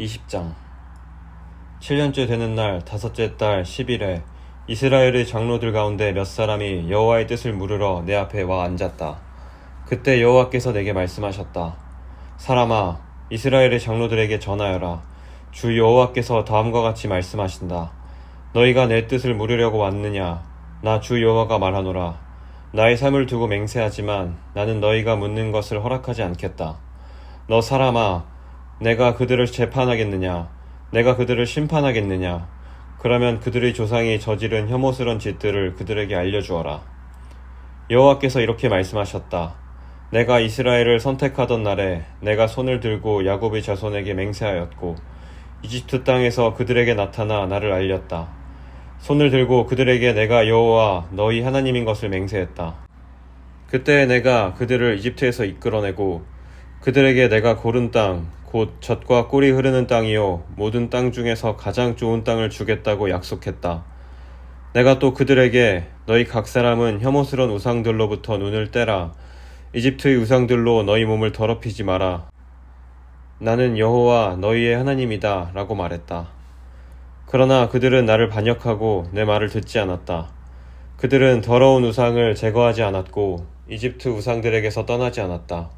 20장 7년째 되는 날 다섯째 달 10일에 이스라엘의 장로들 가운데 몇 사람이 여호와의 뜻을 물으러 내 앞에 와 앉았다. 그때 여호와께서 내게 말씀하셨다. 사람아, 이스라엘의 장로들에게 전하여라. 주 여호와께서 다음과 같이 말씀하신다. 너희가 내 뜻을 물으려고 왔느냐? 나 주 여호와가 말하노라. 나의 삶을 두고 맹세하지만 나는 너희가 묻는 것을 허락하지 않겠다. 너 사람아, 내가 그들을 재판하겠느냐? 내가 그들을 심판하겠느냐? 그러면 그들의 조상이 저지른 혐오스런 짓들을 그들에게 알려주어라. 여호와께서 이렇게 말씀하셨다. 내가 이스라엘을 선택하던 날에 내가 손을 들고 야곱의 자손에게 맹세하였고 이집트 땅에서 그들에게 나타나 나를 알렸다. 손을 들고 그들에게 내가 여호와 너희 하나님인 것을 맹세했다. 그때 내가 그들을 이집트에서 이끌어내고 그들에게 내가 고른 땅, 곧 젖과 꿀이 흐르는 땅이요 모든 땅 중에서 가장 좋은 땅을 주겠다고 약속했다. 내가 또 그들에게 너희 각 사람은 혐오스러운 우상들로부터 눈을 떼라. 이집트의 우상들로 너희 몸을 더럽히지 마라. 나는 여호와 너희의 하나님이다 라고 말했다. 그러나 그들은 나를 반역하고 내 말을 듣지 않았다. 그들은 더러운 우상을 제거하지 않았고 이집트 우상들에게서 떠나지 않았다.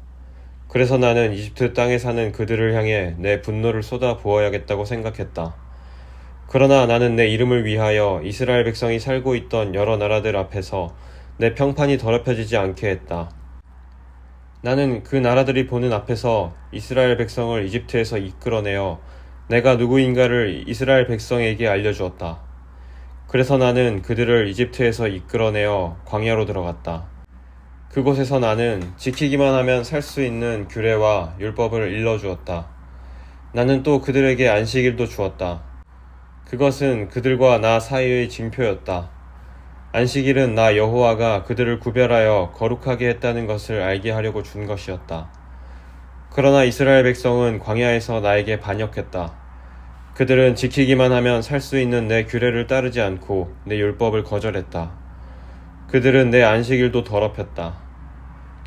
그래서 나는 이집트 땅에 사는 그들을 향해 내 분노를 쏟아 부어야겠다고 생각했다. 그러나 나는 내 이름을 위하여 이스라엘 백성이 살고 있던 여러 나라들 앞에서 내 평판이 더럽혀지지 않게 했다. 나는 그 나라들이 보는 앞에서 이스라엘 백성을 이집트에서 이끌어내어 내가 누구인가를 이스라엘 백성에게 알려주었다. 그래서 나는 그들을 이집트에서 이끌어내어 광야로 들어갔다. 그곳에서 나는 지키기만 하면 살 수 있는 규례와 율법을 일러주었다. 나는 또 그들에게 안식일도 주었다. 그것은 그들과 나 사이의 징표였다. 안식일은 나 여호와가 그들을 구별하여 거룩하게 했다는 것을 알게 하려고 준 것이었다. 그러나 이스라엘 백성은 광야에서 나에게 반역했다. 그들은 지키기만 하면 살 수 있는 내 규례를 따르지 않고 내 율법을 거절했다. 그들은 내 안식일도 더럽혔다.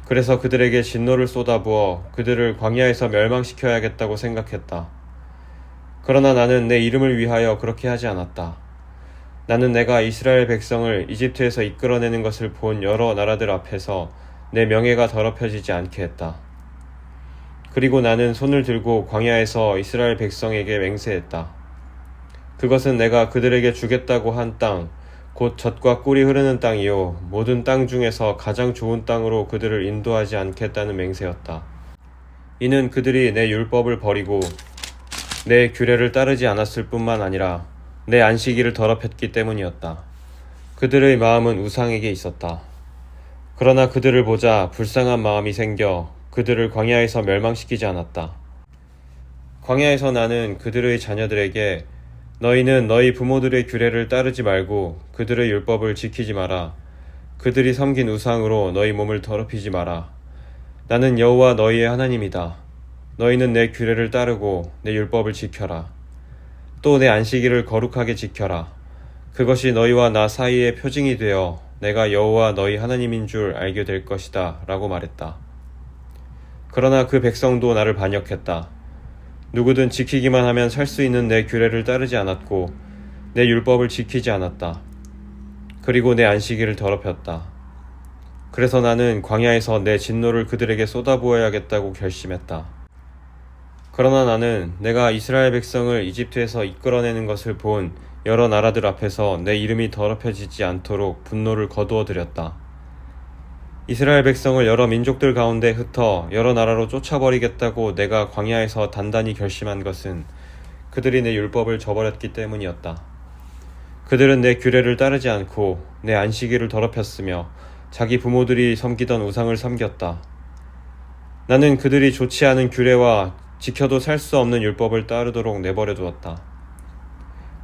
그래서 그들에게 진노를 쏟아부어 그들을 광야에서 멸망시켜야겠다고 생각했다. 그러나 나는 내 이름을 위하여 그렇게 하지 않았다. 나는 내가 이스라엘 백성을 이집트에서 이끌어내는 것을 본 여러 나라들 앞에서 내 명예가 더럽혀지지 않게 했다. 그리고 나는 손을 들고 광야에서 이스라엘 백성에게 맹세했다. 그것은 내가 그들에게 주겠다고 한 땅, 곧 젖과 꿀이 흐르는 땅이요 모든 땅 중에서 가장 좋은 땅으로 그들을 인도하지 않겠다는 맹세였다. 이는 그들이 내 율법을 버리고 내 규례를 따르지 않았을 뿐만 아니라 내 안식일을 더럽혔기 때문이었다. 그들의 마음은 우상에게 있었다. 그러나 그들을 보자 불쌍한 마음이 생겨 그들을 광야에서 멸망시키지 않았다. 광야에서 나는 그들의 자녀들에게 너희는 너희 부모들의 규례를 따르지 말고 그들의 율법을 지키지 마라. 그들이 섬긴 우상으로 너희 몸을 더럽히지 마라. 나는 여호와 너희의 하나님이다. 너희는 내 규례를 따르고 내 율법을 지켜라. 또 내 안식일을 거룩하게 지켜라. 그것이 너희와 나 사이의 표징이 되어 내가 여호와 너희 하나님인 줄 알게 될 것이다 라고 말했다. 그러나 그 백성도 나를 반역했다. 누구든 지키기만 하면 살 수 있는 내 규례를 따르지 않았고 내 율법을 지키지 않았다. 그리고 내 안식일을 더럽혔다. 그래서 나는 광야에서 내 진노를 그들에게 쏟아부어야겠다고 결심했다. 그러나 나는 내가 이스라엘 백성을 이집트에서 이끌어내는 것을 본 여러 나라들 앞에서 내 이름이 더럽혀지지 않도록 분노를 거두어 들였다. 이스라엘 백성을 여러 민족들 가운데 흩어 여러 나라로 쫓아버리겠다고 내가 광야에서 단단히 결심한 것은 그들이 내 율법을 저버렸기 때문이었다. 그들은 내 규례를 따르지 않고 내 안식일을 더럽혔으며 자기 부모들이 섬기던 우상을 섬겼다. 나는 그들이 좋지 않은 규례와 지켜도 살 수 없는 율법을 따르도록 내버려 두었다.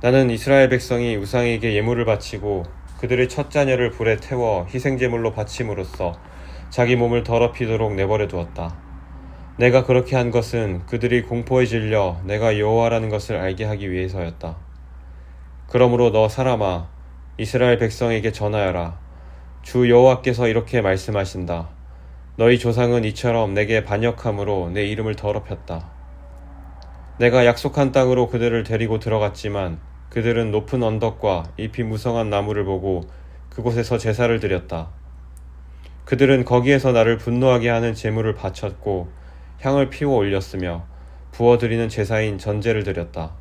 나는 이스라엘 백성이 우상에게 예물을 바치고 그들의 첫 자녀를 불에 태워 희생제물로 바침으로써 자기 몸을 더럽히도록 내버려 두었다. 내가 그렇게 한 것은 그들이 공포에 질려 내가 여호와라는 것을 알게 하기 위해서였다. 그러므로 너 사람아, 이스라엘 백성에게 전하여라. 주 여호와께서 이렇게 말씀하신다. 너희 조상은 이처럼 내게 반역함으로 내 이름을 더럽혔다. 내가 약속한 땅으로 그들을 데리고 들어갔지만 그들은 높은 언덕과 잎이 무성한 나무를 보고 그곳에서 제사를 드렸다. 그들은 거기에서 나를 분노하게 하는 제물을 바쳤고 향을 피워 올렸으며 부어드리는 제사인 전제를 드렸다.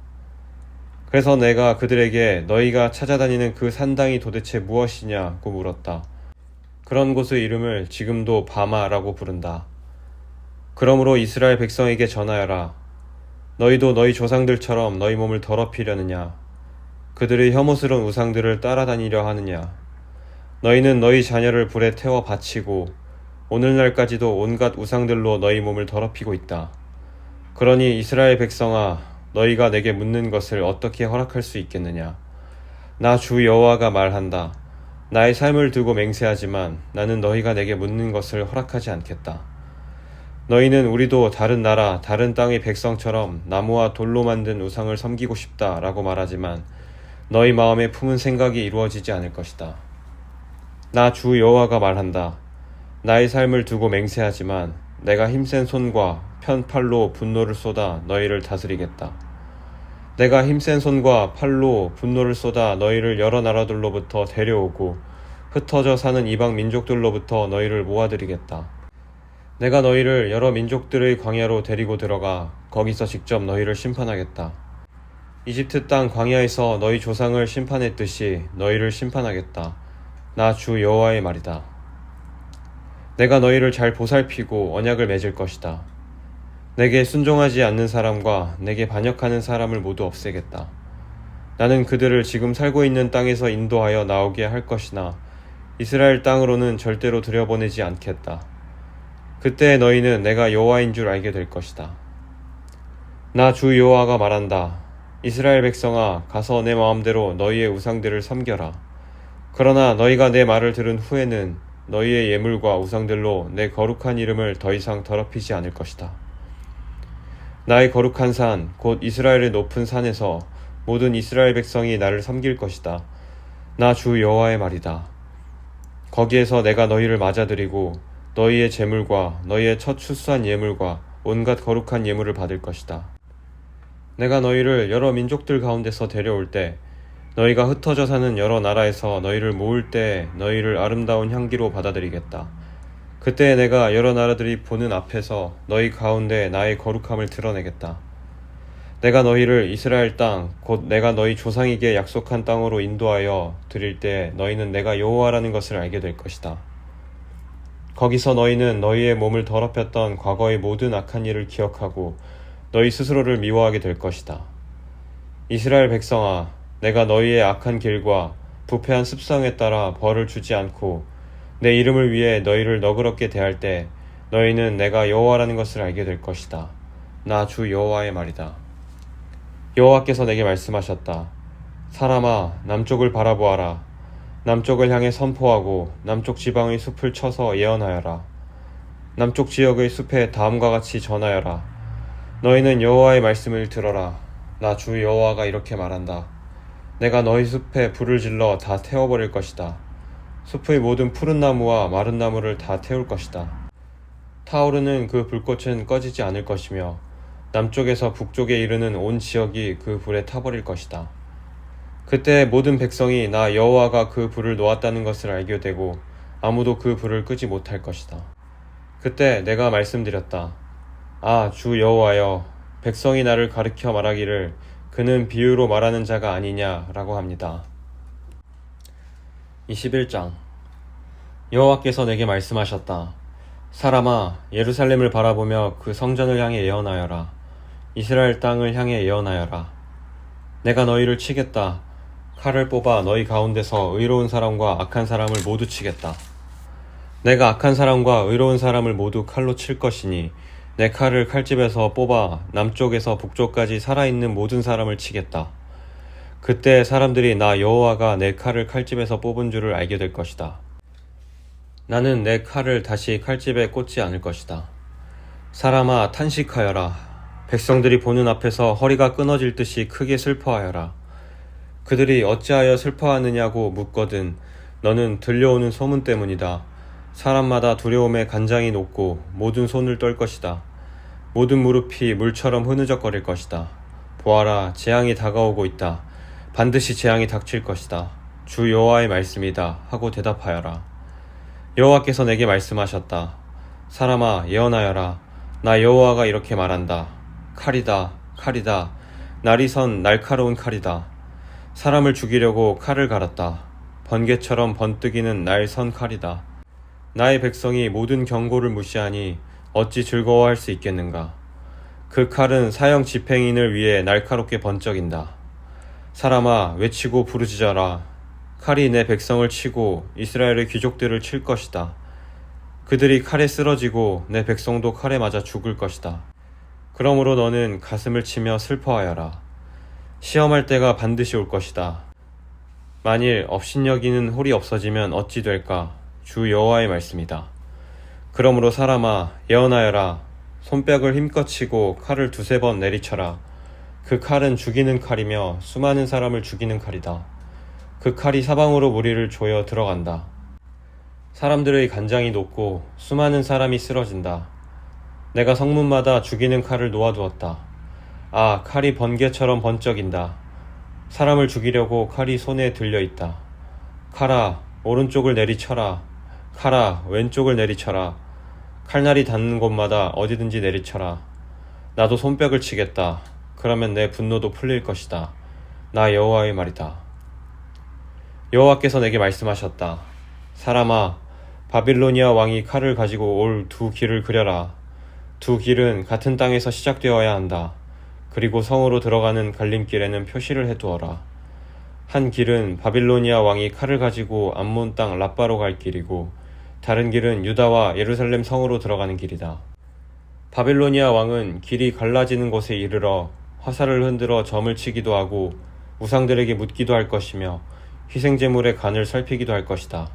그래서 내가 그들에게 너희가 찾아다니는 그 산당이 도대체 무엇이냐고 물었다. 그런 곳의 이름을 지금도 바마라고 부른다. 그러므로 이스라엘 백성에게 전하여라. 너희도 너희 조상들처럼 너희 몸을 더럽히려느냐? 그들의 혐오스러운 우상들을 따라다니려 하느냐? 너희는 너희 자녀를 불에 태워 바치고 오늘날까지도 온갖 우상들로 너희 몸을 더럽히고 있다. 그러니 이스라엘 백성아, 너희가 내게 묻는 것을 어떻게 허락할 수 있겠느냐? 나 주 여호와가 말한다. 나의 삶을 두고 맹세하지만 나는 너희가 내게 묻는 것을 허락하지 않겠다. 너희는 우리도 다른 나라, 다른 땅의 백성처럼 나무와 돌로 만든 우상을 섬기고 싶다라고 말하지만 너희 마음에 품은 생각이 이루어지지 않을 것이다. 나 주 여호와가 말한다. 나의 삶을 두고 맹세하지만 내가 힘센 손과 편 팔로 분노를 쏟아 너희를 다스리겠다. 내가 힘센 손과 팔로 분노를 쏟아 너희를 여러 나라들로부터 데려오고 흩어져 사는 이방 민족들로부터 너희를 모아들이겠다. 내가 너희를 여러 민족들의 광야로 데리고 들어가 거기서 직접 너희를 심판하겠다. 이집트 땅 광야에서 너희 조상을 심판했듯이 너희를 심판하겠다. 나 주 여호와의 말이다. 내가 너희를 잘 보살피고 언약을 맺을 것이다. 내게 순종하지 않는 사람과 내게 반역하는 사람을 모두 없애겠다. 나는 그들을 지금 살고 있는 땅에서 인도하여 나오게 할 것이나 이스라엘 땅으로는 절대로 들여보내지 않겠다. 그때 너희는 내가 여호와인 줄 알게 될 것이다. 나 주 여호와가 말한다. 이스라엘 백성아, 가서 내 마음대로 너희의 우상들을 섬겨라. 그러나 너희가 내 말을 들은 후에는 너희의 예물과 우상들로 내 거룩한 이름을 더 이상 더럽히지 않을 것이다. 나의 거룩한 산, 곧 이스라엘의 높은 산에서 모든 이스라엘 백성이 나를 섬길 것이다. 나 주 여호와의 말이다. 거기에서 내가 너희를 맞아들이고 너희의 제물과 너희의 첫 출수한 예물과 온갖 거룩한 예물을 받을 것이다. 내가 너희를 여러 민족들 가운데서 데려올 때 너희가 흩어져 사는 여러 나라에서 너희를 모을 때 너희를 아름다운 향기로 받아들이겠다. 그때 내가 여러 나라들이 보는 앞에서 너희 가운데 나의 거룩함을 드러내겠다. 내가 너희를 이스라엘 땅, 곧 내가 너희 조상에게 약속한 땅으로 인도하여 드릴 때 너희는 내가 여호와라는 것을 알게 될 것이다. 거기서 너희는 너희의 몸을 더럽혔던 과거의 모든 악한 일을 기억하고 너희 스스로를 미워하게 될 것이다. 이스라엘 백성아, 내가 너희의 악한 길과 부패한 습성에 따라 벌을 주지 않고 내 이름을 위해 너희를 너그럽게 대할 때 너희는 내가 여호와라는 것을 알게 될 것이다. 나 주 여호와의 말이다. 여호와께서 내게 말씀하셨다. 사람아, 남쪽을 바라보아라. 남쪽을 향해 선포하고 남쪽 지방의 숲을 쳐서 예언하여라. 남쪽 지역의 숲에 다음과 같이 전하여라. 너희는 여호와의 말씀을 들어라. 나 주 여호와가 이렇게 말한다. 내가 너희 숲에 불을 질러 다 태워버릴 것이다. 숲의 모든 푸른 나무와 마른 나무를 다 태울 것이다. 타오르는 그 불꽃은 꺼지지 않을 것이며 남쪽에서 북쪽에 이르는 온 지역이 그 불에 타버릴 것이다. 그때 모든 백성이 나 여호와가 그 불을 놓았다는 것을 알게 되고 아무도 그 불을 끄지 못할 것이다. 그때 내가 말씀드렸다. 아, 주 여호와여, 백성이 나를 가르쳐 말하기를 그는 비유로 말하는 자가 아니냐라고 합니다. 21장. 여호와께서 내게 말씀하셨다. 사람아, 예루살렘을 바라보며 그 성전을 향해 예언하여라. 이스라엘 땅을 향해 예언하여라. 내가 너희를 치겠다. 칼을 뽑아 너희 가운데서 의로운 사람과 악한 사람을 모두 치겠다. 내가 악한 사람과 의로운 사람을 모두 칼로 칠 것이니 내 칼을 칼집에서 뽑아 남쪽에서 북쪽까지 살아있는 모든 사람을 치겠다. 그때 사람들이 나 여호와가 내 칼을 칼집에서 뽑은 줄을 알게 될 것이다. 나는 내 칼을 다시 칼집에 꽂지 않을 것이다. 사람아, 탄식하여라. 백성들이 보는 앞에서 허리가 끊어질 듯이 크게 슬퍼하여라. 그들이 어찌하여 슬퍼하느냐고 묻거든 너는 들려오는 소문 때문이다. 사람마다 두려움에 간장이 녹고 모든 손을 떨 것이다. 모든 무릎이 물처럼 흐느적거릴 것이다. 보아라, 재앙이 다가오고 있다. 반드시 재앙이 닥칠 것이다. 주 여호와의 말씀이다 하고 대답하여라. 여호와께서 내게 말씀하셨다. 사람아, 예언하여라. 나 여호와가 이렇게 말한다. 칼이다, 칼이다. 날이 선 날카로운 칼이다. 사람을 죽이려고 칼을 갈았다. 번개처럼 번뜩이는 날 선 칼이다. 나의 백성이 모든 경고를 무시하니 어찌 즐거워할 수 있겠는가. 그 칼은 사형 집행인을 위해 날카롭게 번쩍인다. 사람아, 외치고 부르짖어라. 칼이 내 백성을 치고 이스라엘의 귀족들을 칠 것이다. 그들이 칼에 쓰러지고 내 백성도 칼에 맞아 죽을 것이다. 그러므로 너는 가슴을 치며 슬퍼하여라. 시험할 때가 반드시 올 것이다. 만일 업신여기는 홀이 없어지면 어찌 될까? 주 여호와의 말씀이다. 그러므로 사람아, 예언하여라. 손뼉을 힘껏 치고 칼을 두세 번 내리쳐라. 그 칼은 죽이는 칼이며 수많은 사람을 죽이는 칼이다. 그 칼이 사방으로 무리를 조여 들어간다. 사람들의 간장이 녹고 수많은 사람이 쓰러진다. 내가 성문마다 죽이는 칼을 놓아두었다. 아, 칼이 번개처럼 번쩍인다. 사람을 죽이려고 칼이 손에 들려있다. 칼아, 오른쪽을 내리쳐라. 칼아, 왼쪽을 내리쳐라. 칼날이 닿는 곳마다 어디든지 내리쳐라. 나도 손뼉을 치겠다. 그러면 내 분노도 풀릴 것이다. 나 여호와의 말이다. 여호와께서 내게 말씀하셨다. 사람아, 바빌로니아 왕이 칼을 가지고 올 두 길을 그려라. 두 길은 같은 땅에서 시작되어야 한다. 그리고 성으로 들어가는 갈림길에는 표시를 해두어라. 한 길은 바빌로니아 왕이 칼을 가지고 암몬 땅 랍바로 갈 길이고, 다른 길은 유다와 예루살렘 성으로 들어가는 길이다. 바빌로니아 왕은 길이 갈라지는 곳에 이르러 화살을 흔들어 점을 치기도 하고 우상들에게 묻기도 할 것이며 희생제물의 간을 살피기도 할 것이다.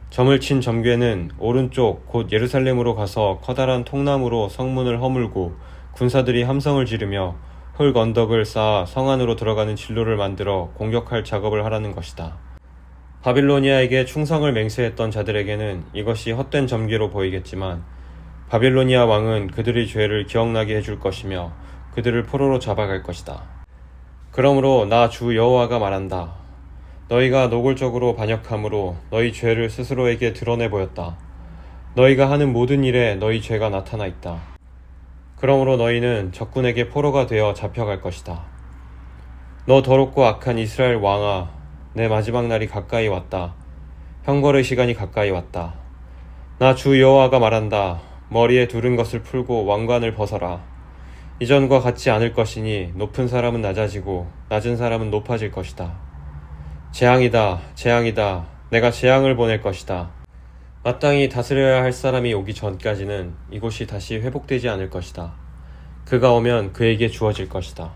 점을 친 점괘는 오른쪽 곧 예루살렘으로 가서 커다란 통나무로 성문을 허물고 군사들이 함성을 지르며 흙 언덕을 쌓아 성 안으로 들어가는 진로를 만들어 공격할 작업을 하라는 것이다. 바빌로니아에게 충성을 맹세했던 자들에게는 이것이 헛된 점괘로 보이겠지만 바빌로니아 왕은 그들의 죄를 기억나게 해줄 것이며 그들을 포로로 잡아갈 것이다. 그러므로 나 주 여호와가 말한다. 너희가 노골적으로 반역함으로 너희 죄를 스스로에게 드러내 보였다. 너희가 하는 모든 일에 너희 죄가 나타나 있다. 그러므로 너희는 적군에게 포로가 되어 잡혀갈 것이다. 너 더럽고 악한 이스라엘 왕아, 내 마지막 날이 가까이 왔다. 형벌의 시간이 가까이 왔다. 나 주 여호와가 말한다. 머리에 두른 것을 풀고 왕관을 벗어라. 이전과 같지 않을 것이니 높은 사람은 낮아지고 낮은 사람은 높아질 것이다. 재앙이다, 재앙이다. 내가 재앙을 보낼 것이다. 마땅히 다스려야 할 사람이 오기 전까지는 이곳이 다시 회복되지 않을 것이다. 그가 오면 그에게 주어질 것이다.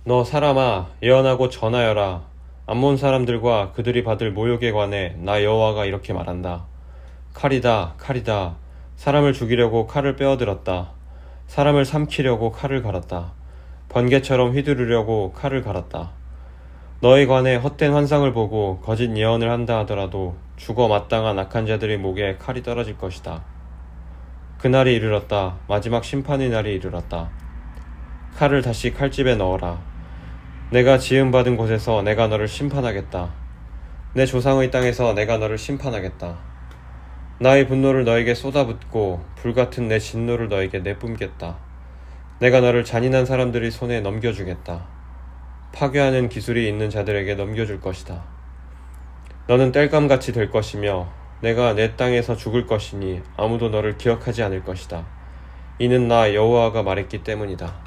너 사람아, 예언하고 전하여라. 암몬 사람들과 그들이 받을 모욕에 관해 나 여호와가 이렇게 말한다. 칼이다, 칼이다. 사람을 죽이려고 칼을 빼어들었다. 사람을 삼키려고 칼을 갈았다. 번개처럼 휘두르려고 칼을 갈았다. 너에 관해 헛된 환상을 보고 거짓 예언을 한다 하더라도 죽어 마땅한 악한 자들의 목에 칼이 떨어질 것이다. 그날이 이르렀다. 마지막 심판의 날이 이르렀다. 칼을 다시 칼집에 넣어라. 내가 지음받은 곳에서 내가 너를 심판하겠다. 내 조상의 땅에서 내가 너를 심판하겠다. 나의 분노를 너에게 쏟아붓고 불같은 내 진노를 너에게 내뿜겠다. 내가 너를 잔인한 사람들의 손에 넘겨주겠다. 파괴하는 기술이 있는 자들에게 넘겨줄 것이다. 너는 땔감같이 될 것이며 내가 내 땅에서 죽을 것이니 아무도 너를 기억하지 않을 것이다. 이는 나 여호와가 말했기 때문이다.